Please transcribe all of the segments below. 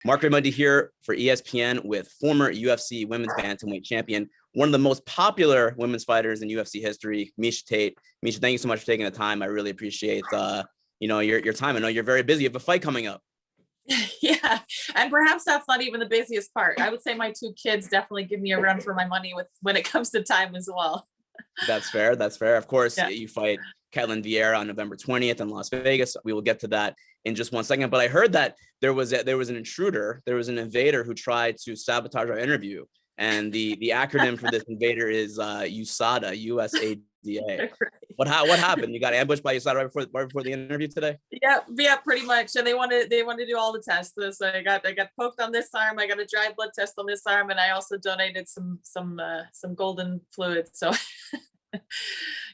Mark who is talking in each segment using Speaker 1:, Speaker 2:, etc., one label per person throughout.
Speaker 1: Marc Raimondi here for ESPN with former UFC women's bantamweight champion, one of the most popular women's fighters in UFC history, Miesha Tate. Miesha, thank you so much for taking the time. I really appreciate your time. I know you're very busy. You have a fight coming up.
Speaker 2: Yeah, and perhaps that's not even the busiest part. I would say my two kids definitely give me a run for my money when it comes to time as well.
Speaker 1: That's fair. That's fair. Of course,
Speaker 2: Yeah.
Speaker 1: You fight Ketlen Vieira on November 20th in Las Vegas. We will get to that in just one second. But I heard that there was an intruder, there was an invader who tried to sabotage our interview. And the acronym for this invader is USADA, USADA.
Speaker 2: Right.
Speaker 1: What happened? You got ambushed by USADA right before the interview today?
Speaker 2: Yeah, pretty much. And they want to do all the tests. So I got poked on this arm. I got a dry blood test on this arm, and I also donated some golden fluid. So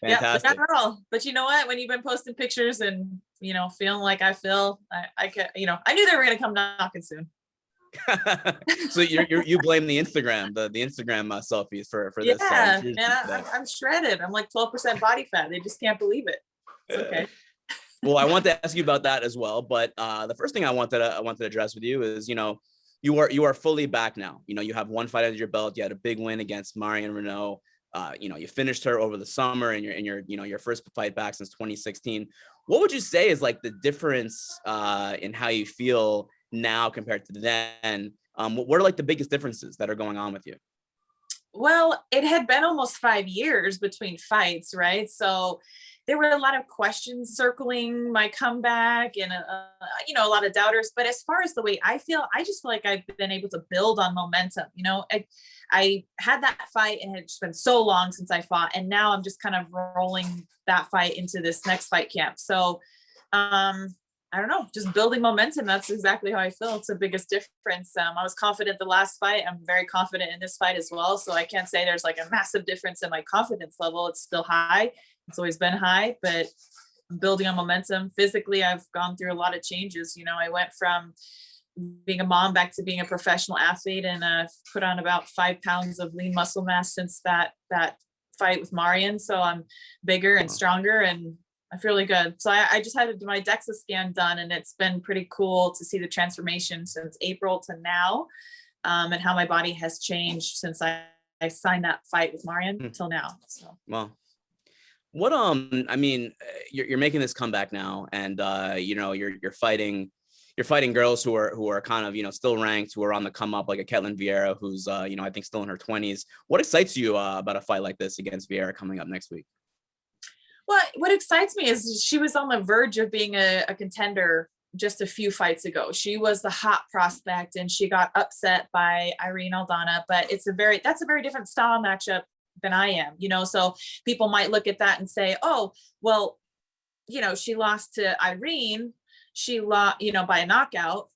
Speaker 2: yeah, but not at all. But you know what? When you've been posting pictures and feeling like I feel, I knew they were gonna come knocking soon.
Speaker 1: So you blame the Instagram, the Instagram selfies for this.
Speaker 2: Yeah, man, I'm shredded. I'm like 12% body fat. They just can't believe it. It's okay.
Speaker 1: Well, I want to ask you about that as well, but the first thing I wanted to address with you is, you are fully back now. You have one fight under your belt. You had a big win against Marion Reneau. You finished her over the summer in your first fight back since 2016. What would you say is like the difference in how you feel now compared to then? What are like the biggest differences that are going on with you?
Speaker 2: Well, it had been almost 5 years between fights, right? So there were a lot of questions circling my comeback and, a lot of doubters. But as far as the way I just feel like I've been able to build on momentum. I had that fight and it had just been so long since I fought. And now I'm just kind of rolling that fight into this next fight camp. So, I don't know, just building momentum. That's exactly how I feel. It's the biggest difference. I was confident the last fight. I'm very confident in this fight as well. So I can't say there's like a massive difference in my confidence level. It's still high. It's always been high, but I'm building on momentum. Physically, I've gone through a lot of changes. I went from being a mom back to being a professional athlete, and put on about 5 pounds of lean muscle mass since that fight with Marion. So I'm bigger and stronger, and I feel really good. So I just had my DEXA scan done, and it's been pretty cool to see the transformation since April to now, and how my body has changed since I signed that fight with Marion until now. So
Speaker 1: well, what you're making this comeback now, and you're fighting girls who are kind of still ranked, who are on the come up, like a Ketlen Vieira, who's I think still in her 20s. What excites you about a fight like this against Vieira coming up next week?
Speaker 2: Well, what excites me is she was on the verge of being a contender just a few fights ago. She was the hot prospect, and she got upset by Irene Aldana, but that's a very different style matchup than I am, so people might look at that and say, oh, well, she lost to Irene. She lost, by a knockout.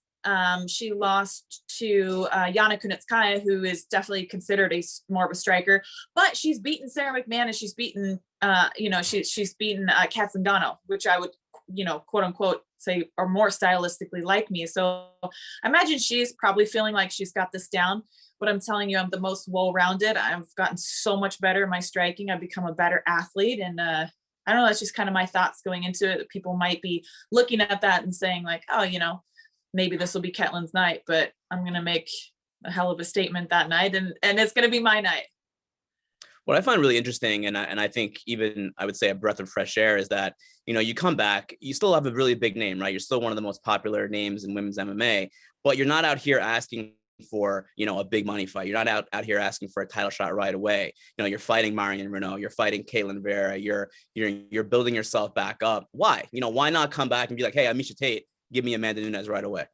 Speaker 2: She lost to Yana Kunitskaya, who is definitely considered more of a striker, but she's beaten Sarah McMahon, and she's beaten, she's beaten Kat Zingano, which I would, quote unquote, say are more stylistically like me. So I imagine she's probably feeling like she's got this down. But I'm telling you, I'm the most well-rounded. I've gotten so much better in my striking. I've become a better athlete, and I don't know. That's just kind of my thoughts going into it. People might be looking at that and saying like, oh, maybe this will be Ketlen's night, but I'm going to make a hell of a statement that night, and it's going to be my night.
Speaker 1: What I find really interesting, and I think even I would say a breath of fresh air, is that, you come back, you still have a really big name, right? You're still one of the most popular names in women's MMA, but you're not out here asking for, a big money fight. You're not out here asking for a title shot right away. You're fighting Marion Reneau, you're fighting Ketlen Vieira, you're building yourself back up. Why? Why not come back and be like, hey, I'm Miesha Tate, give me Amanda Nunes right away?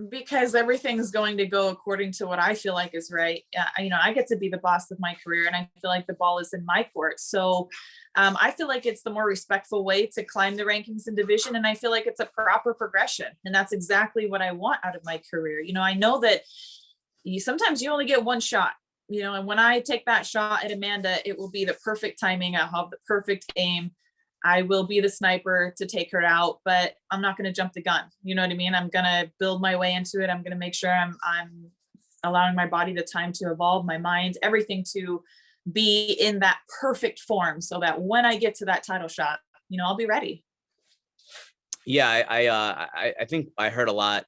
Speaker 2: Because everything's going to go according to what I feel like is right. I get to be the boss of my career, and I feel like the ball is in my court. So I feel like it's the more respectful way to climb the rankings and division. And I feel like it's a proper progression. And that's exactly what I want out of my career. I know that sometimes you only get one shot, and when I take that shot at Amanda, it will be the perfect timing. I'll have the perfect aim. I will be the sniper to take her out, but I'm not going to jump the gun. You know what I mean? I'm going to build my way into it. I'm going to make sure I'm allowing my body the time to evolve, my mind, everything to be in that perfect form, so that when I get to that title shot, I'll be ready.
Speaker 1: Yeah, I think I heard a lot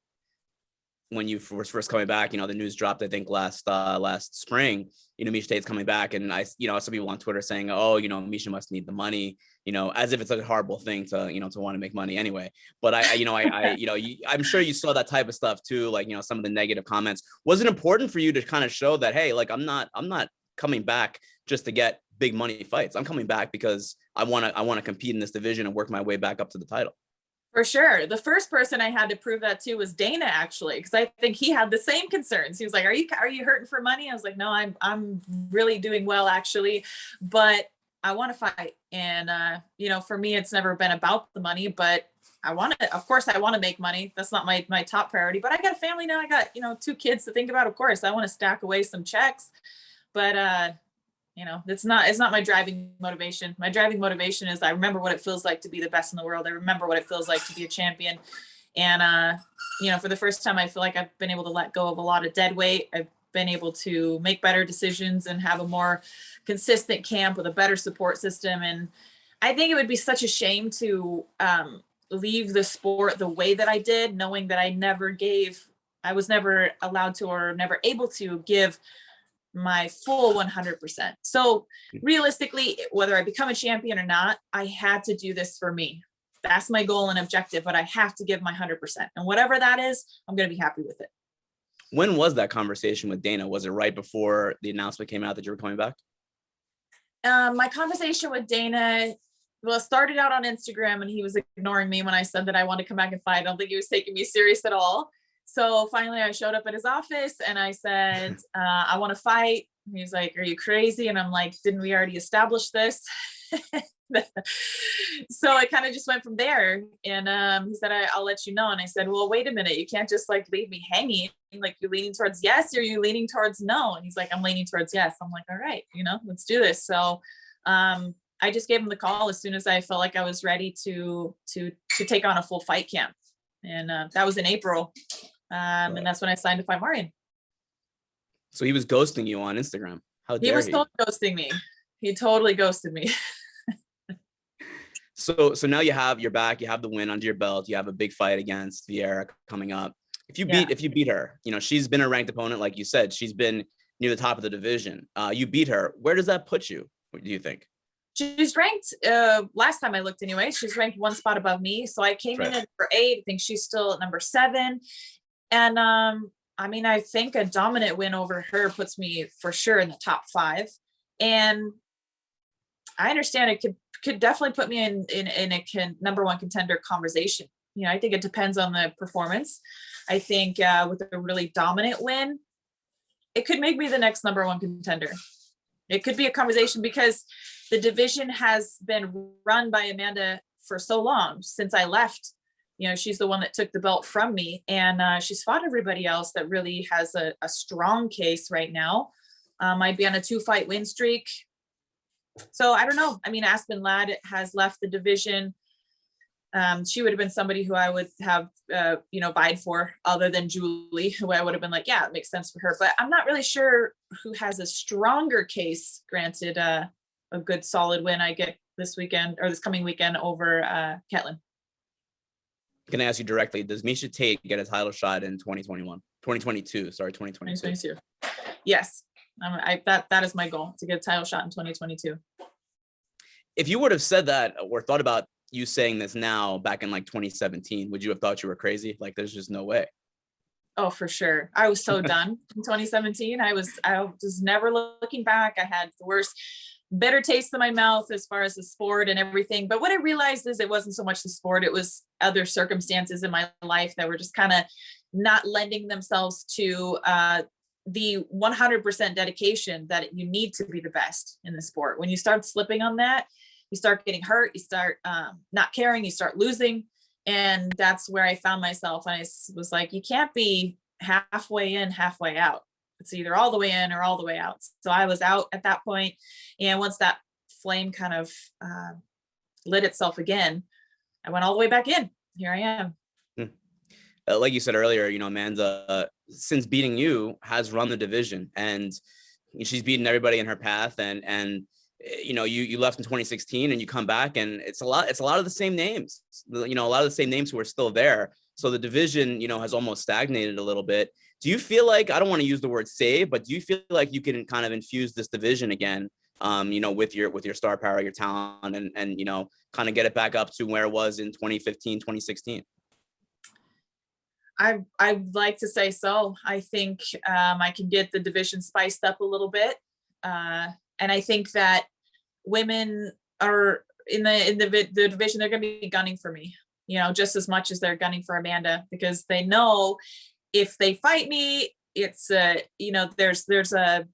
Speaker 1: when you first coming back, the news dropped, I think last spring, Miesha Tate's coming back. And I, some people on Twitter saying, oh, Miesha must need the money, as if it's a horrible thing to, to want to make money anyway. But I'm sure you saw that type of stuff too. Like, some of the negative comments. Was it important for you to kind of show that, hey, like, I'm not coming back just to get big money fights. I'm coming back because I want to compete in this division and work my way back up to the title?
Speaker 2: For sure. The first person I had to prove that to was Dana, actually, because I think he had the same concerns. He was like, "Are you hurting for money?" I was like, "No, I'm really doing well, actually, but I want to fight." And for me, it's never been about the money, but of course, I want to make money. That's not my top priority. But I got a family now. I got 2 kids to think about. Of course, I want to stack away some checks, but it's not my driving motivation. My driving motivation is I remember what it feels like to be the best in the world. I remember what it feels like to be a champion. And, for the first time, I feel like I've been able to let go of a lot of dead weight. I've been able to make better decisions and have a more consistent camp with a better support system. And I think it would be such a shame to leave the sport the way that I did, knowing that I was never allowed to or never able to give my full 100%. So realistically, whether I become a champion or not, I had to do this for me. That's my goal and objective, but I have to give my 100%. And whatever that is, I'm going to be happy with it.
Speaker 1: When was that conversation with Dana? Was it right before the announcement came out that you were coming back?
Speaker 2: My conversation with Dana, well, started out on Instagram, and he was ignoring me when I said that I wanted to come back and fight. I don't think he was taking me serious at all. So finally I showed up at his office and I said, I want to fight. And he was like, "Are you crazy?" And I'm like, "Didn't we already establish this?" So it kind of just went from there. And he said, I'll let you know. And I said, "Well, wait a minute. You can't just like leave me hanging. Like, you're leaning towards yes, or you're leaning towards no?" And he's like, "I'm leaning towards yes." I'm like, "All right, let's do this." So I just gave him the call as soon as I felt like I was ready to take on a full fight camp. And that was in April. And that's when I signed to fight Marion.
Speaker 1: So he was ghosting you on Instagram. How dare he?
Speaker 2: He was totally ghosting me. He totally ghosted me.
Speaker 1: So now you're back. You have the win under your belt. You have a big fight against Vieira coming up. If you beat her, she's been a ranked opponent, like you said. She's been near the top of the division. You beat her. Where does that put you? What do you think?
Speaker 2: She's ranked, last time I looked anyway, she's ranked 1 spot above me. So I came in at number 8. I think she's still at number 7. And I think a dominant win over her puts me for sure in the top 5. And I understand it could definitely put me in a number 1 contender conversation. I think it depends on the performance. I think with a really dominant win, it could make me the next number 1 contender. It could be a conversation because the division has been run by Amanda for so long since I left. She's the one that took the belt from me, and she's fought everybody else that really has a strong case right now. I'd be on a 2-fight win streak. So I don't know. Aspen Ladd has left the division. She would have been somebody who I would have, vied for, other than Julie, who I would have been like, yeah, it makes sense for her. But I'm not really sure who has a stronger case, granted a good solid win I get this weekend or this coming weekend over Ketlen.
Speaker 1: Can I ask you directly, does Miesha Tate get a title shot in 2022?
Speaker 2: Yes. That is my goal, to get a title shot in 2022.
Speaker 1: If you would have said that or thought about you saying this now back in like 2017, would you have thought you were crazy? Like, there's just no way.
Speaker 2: Oh, for sure. I was so done in 2017. I was never looking back. I had the worst bitter taste in my mouth as far as the sport and everything. But what I realized is it wasn't so much the sport, it was other circumstances in my life that were just kind of not lending themselves to the 100% dedication that you need to be the best in the sport. When you start slipping on that, you start getting hurt, you start not caring, you start losing. And that's where I found myself. I was like, you can't be halfway in, halfway out. It's either all the way in or all the way out. So I was out at that point. And once that flame kind of lit itself again, I went all the way back in. Here I am.
Speaker 1: Like you said earlier, Amanda, since beating you, has run the division, and she's beaten everybody in her path. And you left in 2016 and you come back, and it's a lot of the same names, a lot of the same names who are still there. So the division, has almost stagnated a little bit. Do you feel like, I don't want to use the word save, but do you feel like you can kind of infuse this division again, with your star power, your talent, and kind of get it back up to where it was in 2015, 2016?
Speaker 2: I'd like to say so. I think I can get the division spiced up a little bit. And I think that women are in the division, they're going to be gunning for me, just as much as they're gunning for Amanda, because they know if they fight me, it's there's a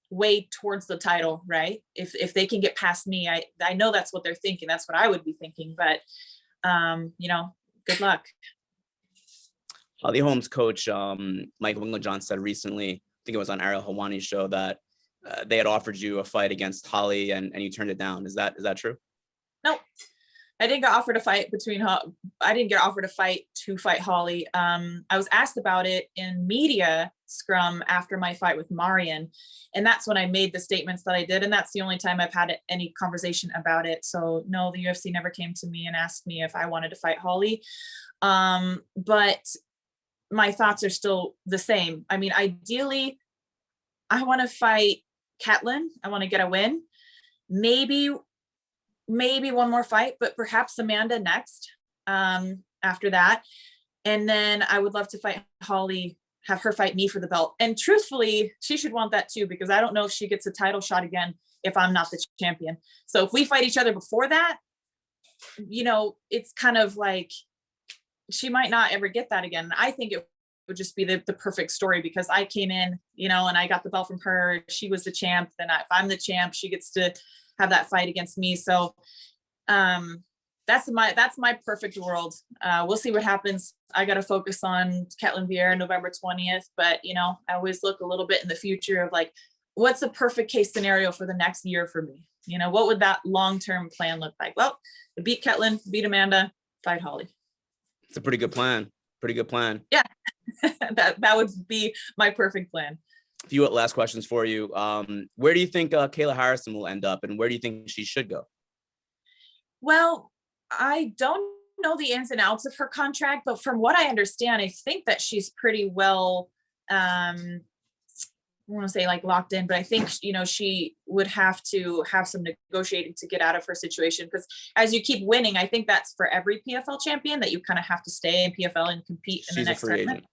Speaker 2: way towards the title, right? If they can get past me, I know that's what they're thinking. That's what I would be thinking, but good luck.
Speaker 1: Holly Holm's coach, Mike Winglejohn, said recently, I think it was on Ariel Helwani's show, that they had offered you a fight against Holly and you turned it down. Is that true?
Speaker 2: No, I didn't get offered a fight I didn't get offered a fight to fight Holly. I was asked about it in media scrum after my fight with Marion. And that's when I made the statements that I did. And that's the only time I've had any conversation about it. So no, the UFC never came to me and asked me if I wanted to fight Holly. But my thoughts are still the same. I mean, ideally, I want to fight Ketlen. I want to get a win. Maybe one more fight, but perhaps Amanda next after that. And then I would love to fight Holly, have her fight me for the belt. And truthfully, she should want that too, because I don't know if she gets a title shot again if I'm not the champion. So if we fight each other before that, it's kind of like, she might not ever get that again. I think it would just be the perfect story, because I came in, and I got the belt from her. She was the champ. Then if I'm the champ, she gets to have that fight against me. So that's my perfect world. We'll see what happens. I got to focus on Ketlen Vieira November 20th, but I always look a little bit in the future of like, what's a perfect case scenario for the next year for me? What would that long-term plan look like? Well, beat Ketlen, beat Amanda, fight Holly.
Speaker 1: It's a pretty good plan.
Speaker 2: Yeah. that would be my perfect plan.
Speaker 1: A few last questions for you. Where do you think Kayla Harrison will end up, and where do you think she should go?
Speaker 2: Well, I don't know the ins and outs of her contract, but from what I understand, I think that she's pretty well, I want to say like locked in, but I think, she would have to have some negotiating to get out of her situation, because as you keep winning, I think that's for every PFL champion, that you kind of have to stay in PFL and compete in the next tournament.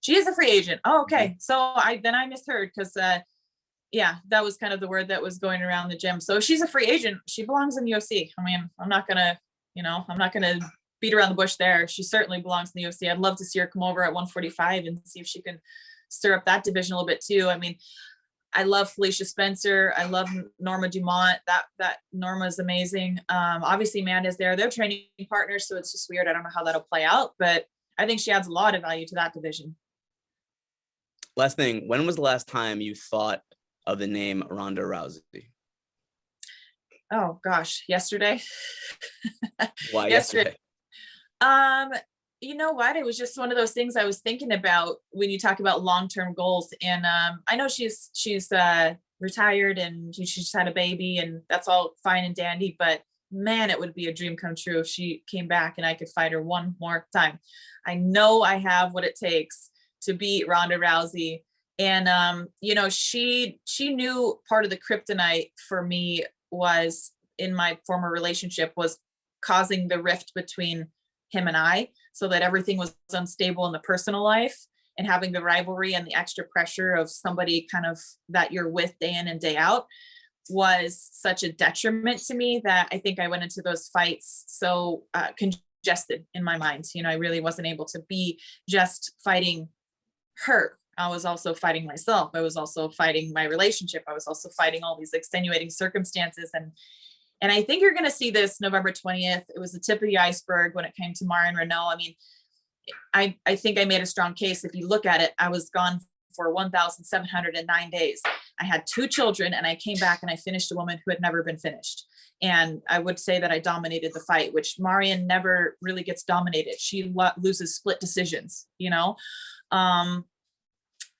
Speaker 2: She is a free agent. Oh, okay. Mm-hmm. So I misheard, because that was kind of the word that was going around the gym. So she's a free agent. She belongs in the UFC. I mean, I'm not gonna beat around the bush there. She certainly belongs in the UFC. I'd love to see her come over at 145 and see if she can stir up that division a little bit too. I mean, I love Felicia Spencer. I love Norma Dumont. That Norma is amazing. Obviously Amanda's there. They're training partners, so it's just weird. I don't know how that'll play out, but I think she adds a lot of value to that division.
Speaker 1: Last thing, when was the last time you thought of the name Ronda Rousey?
Speaker 2: Oh gosh, yesterday.
Speaker 1: Why yesterday?
Speaker 2: You know what? It was just one of those things I was thinking about when you talk about long-term goals. And I know she's retired and she just had a baby, and that's all fine and dandy, but man, it would be a dream come true if she came back and I could fight her one more time. I know I have what it takes to beat Ronda Rousey. And, she knew part of the kryptonite for me was, in my former relationship, was causing the rift between him and I, so that everything was unstable in the personal life, and having the rivalry and the extra pressure of somebody kind of that you're with day in and day out was such a detriment to me, that I think I went into those fights so congested in my mind. I really wasn't able to be just fighting her. I was also fighting myself. I was also fighting my relationship. I was also fighting all these extenuating circumstances. And I think you're going to see this November 20th. It was the tip of the iceberg when it came to Marion Reneau. I mean, I think I made a strong case. If you look at it, I was gone for 1,709 days. I had 2 children, and I came back and I finished a woman who had never been finished. And I would say that I dominated the fight, which Marion never really gets dominated. She loses split decisions,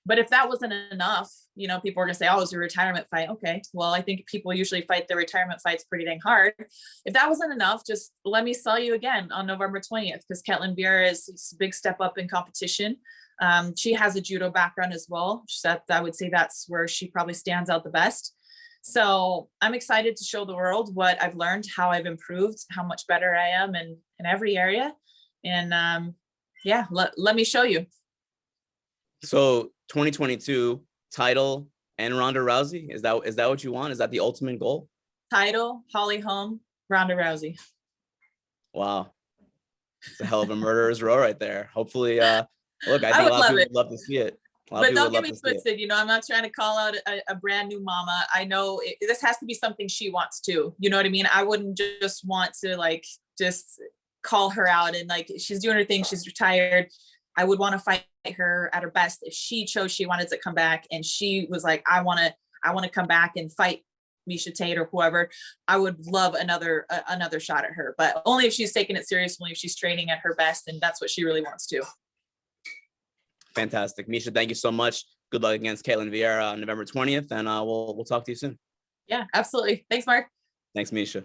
Speaker 2: But if that wasn't enough, you know, people were gonna say, oh, it's a retirement fight. Okay, well, I think people usually fight their retirement fights pretty dang hard. If that wasn't enough, just let me sell you again on November 20th, because Ketlen Vieira is a big step up in competition. She has a judo background as well. I would say that's where she probably stands out the best. So I'm excited to show the world what I've learned, how I've improved, how much better I am in every area. And yeah, let me show you.
Speaker 1: So 2022 title and Ronda Rousey, is that what you want? Is that the ultimate goal?
Speaker 2: Title, Holly Holm, Ronda Rousey.
Speaker 1: Wow, it's a hell of a murderer's row right there. Hopefully, look, I think a lot of people would love to see it.
Speaker 2: But don't get me twisted, you know, I'm not trying to call out a brand new mama. I know this has to be something she wants too. You know what I mean? I wouldn't just want to like just call her out and like she's doing her thing, she's retired. I would want to fight her at her best if she chose she wanted to come back and she was like, I want to come back and fight Miesha Tate or whoever. I would love another shot at her, but only if she's taking it seriously, if she's training at her best, and that's what she really wants to.
Speaker 1: Fantastic. Miesha, thank you so much. Good luck against Ketlen Vieira on November 20th, and we'll talk to you soon.
Speaker 2: Yeah, absolutely. Thanks, Marc.
Speaker 1: Thanks, Miesha.